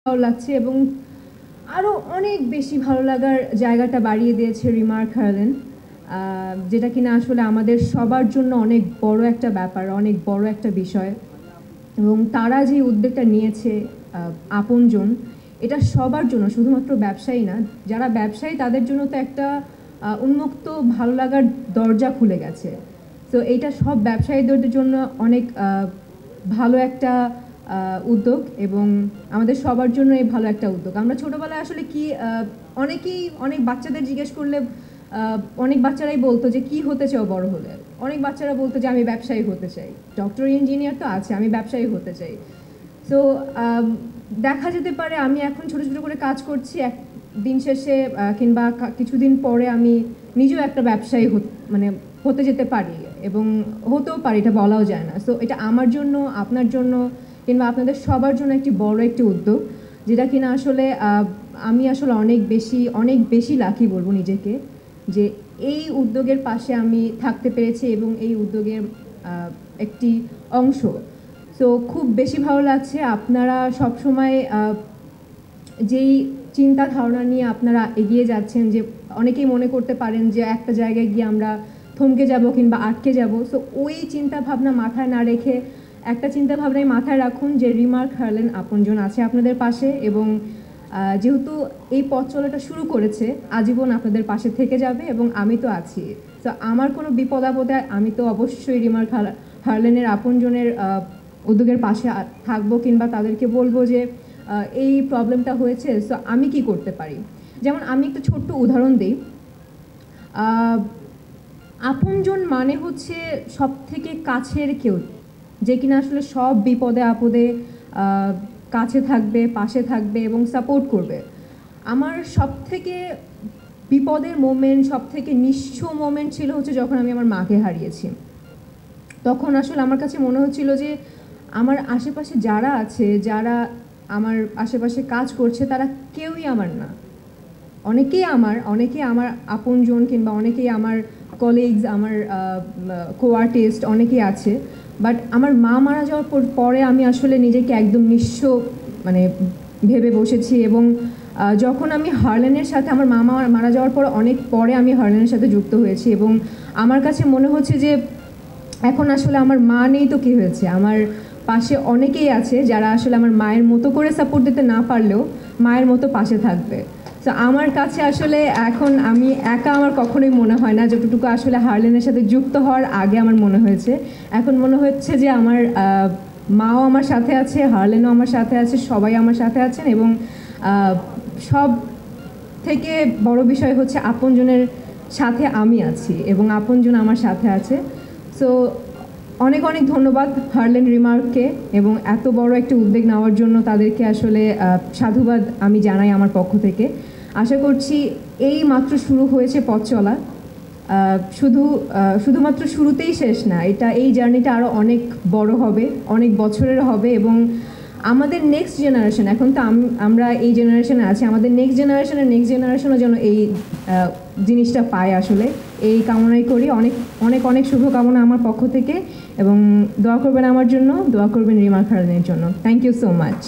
ভালো লাগছে এবং আরও অনেক বেশি ভালো লাগার জায়গাটা বাড়িয়ে দিয়েছে রিমার্ক হার্লেন, যেটা কিনা আসলে আমাদের সবার জন্য অনেক বড় একটা ব্যাপার, অনেক বড় একটা বিষয়। এবং তারা যে উদ্যোগটা নিয়েছে আপনজন, এটা সবার জন্য, শুধুমাত্র ব্যবসায়ী না, যারা ব্যবসায়ী তাদের জন্য তো একটা উন্মুক্ত ভালো লাগার দরজা খুলে গেছে। তো এইটা সব ব্যবসায়ীদের জন্য অনেক ভালো একটা উদ্যোগ এবং আমাদের সবার জন্য এই ভালো একটা উদ্যোগ। আমরা ছোটোবেলায় আসলে কি অনেক বাচ্চাদের জিজ্ঞেস করলে অনেক বাচ্চারাই বলতো যে কি হতে চাও বড় হলে। অনেক বাচ্চারা বলতো যে আমি ব্যবসায়ী হতে চাই, ডক্টর ইঞ্জিনিয়ার তো আছে, আমি ব্যবসায়ী হতে চাই। সো দেখা যেতে পারে আমি এখন ছোটো ছোটো করে কাজ করছি, এক দিন শেষে কিংবা কিছুদিন পরে আমি নিজেও একটা ব্যবসায়ী মানে হতে যেতে পারি এবং হতেও পারি, এটা বলাও যায় না। সো এটা আমার জন্য, আপনার জন্য কিংবা আপনাদের সবার জন্য একটি বড় একটি উদ্যোগ, যেটা কিনা আসলে আমি আসলে অনেক বেশি লাকি বলবো নিজেকে, যে এই উদ্যোগের পাশে আমি থাকতে পেরেছি এবং এই উদ্যোগের একটি অংশ। সো খুব বেশি ভালো লাগছে। আপনারা সবসময় যেই চিন্তা ধারণা নিয়ে আপনারা এগিয়ে যাচ্ছেন, যে অনেকেই মনে করতে পারেন যে একটা জায়গায় গিয়ে আমরা থমকে যাব কিংবা আটকে যাব। সো ওই চিন্তা ভাবনা মাথায় না রেখে একটা চিন্তা ভাবনায় মাথায় রাখুন যে রিমার্ক হার্লেন আপনজন আছে আপনাদের পাশে, এবং যেহেতু এই পথ চলাটা শুরু করেছে, আজীবন আপনাদের পাশে থেকে যাবে এবং আমি তো আছি। তো আমার কোনো বিপদ আপদে আমি তো অবশ্যই রিমার্ক হার্লেনের আপনজনের উদ্যোগের পাশে থাকবো কিংবা তাদেরকে বলবো যে এই প্রবলেমটা হয়েছে, সো আমি কি করতে পারি। যেমন আমি একটা ছোট্ট উদাহরণ দিই। আপনজন মানে হচ্ছে সব থেকে কাছের কেউ, যে কিনা আসলে সব বিপদে আপদে কাছে থাকবে, পাশে থাকবে এবং সাপোর্ট করবে। আমার সব থেকে বিপদের মোমেন্ট, সব থেকে নিঃস্ব মোমেন্ট ছিল হচ্ছে যখন আমি আমার মাকে হারিয়েছি। তখন আসলে আমার কাছে মনে হচ্ছিল যে আমার আশেপাশে যারা আছে, যারা আমার আশেপাশে কাজ করছে, তারা কেউই আমার না। অনেকেই আমার আপনজন কিংবা অনেকেই আমার কলিগস, আমার কো-আর্টিস্ট অনেকেই আছে, বাট আমার মা মারা যাওয়ার পরে আমি আসলে নিজেকে একদম নিঃস্ব মানে ভেবে বসেছি। এবং যখন আমি হার্লেনের সাথে, আমার মা মারা যাওয়ার পর অনেক পরে আমি হার্লেনের সাথে যুক্ত হয়েছি, এবং আমার কাছে মনে হচ্ছে যে এখন আসলে আমার মা নেই তো কী হয়েছে, আমার পাশে অনেকেই আছে যারা আসলে আমার মায়ের মতো করে সাপোর্ট দিতে না পারলেও মায়ের মতো পাশে থাকবে। তো আমার কাছে আসলে এখন আমি একা আমার কখনোই মনে হয় না, যতটুকু আসলে হার্লেনের সাথে যুক্ত হওয়ার আগে আমার মনে হয়েছে। এখন মনে হচ্ছে যে আমার মাও আমার সাথে আছে, হার্লেনও আমার সাথে আছে, সবাই আমার সাথে আছেন, এবং সব থেকে বড় বিষয় হচ্ছে আপনজনের সাথে আমি আছি এবং আপনজন আমার সাথে আছে। সো অনেক ধন্যবাদ হার্লেন রিমার্ককে, এবং এত বড় একটা উদ্যোগ নেওয়ার জন্য তাদেরকে আসলে সাধুবাদ আমি জানাই আমার পক্ষ থেকে। আশা করছি এই মাত্র শুরু হয়েছে পথ চলা, শুধুমাত্র শুরুতেই শেষ না, এই জার্নিটা আরও অনেক বড় হবে, অনেক বছরের হবে, এবং আমাদের নেক্সট জেনারেশন, এখন তো আমরা এই জেনারেশনে আছি, আমাদের নেক্সট জেনারেশনও যেন এই জিনিসটা পায়। আসলে এই কামনাই করি। অনেক শুভকামনা আমার পক্ষ থেকে, এবং দোয়া করবেন আমার জন্য, দোয়া করবেন রিমার্ক হার্লেনের জন্য। Thank you so much.